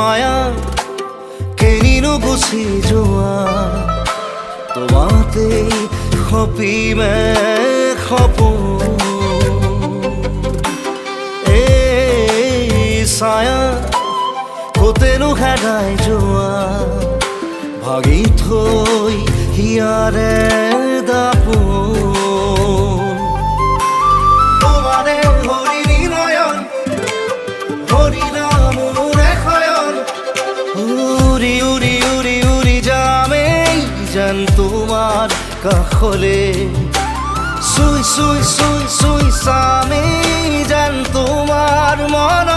মায়া কিনিনো Gucci যোৱা তোমাতে সপিমে সপোন এই ছায়া কতেনো হেৰাই যোৱা ভাগি থৈ হিয়াৰে দাপোন তোমাৰে হৰিণী নয়ন হৰিণামৰে শয়ন উৰি উৰি উৰি উৰি যামেই যেন তোমাৰ কাষলে চুই চুই চুই চুই চামেই যেন তোমাৰ মন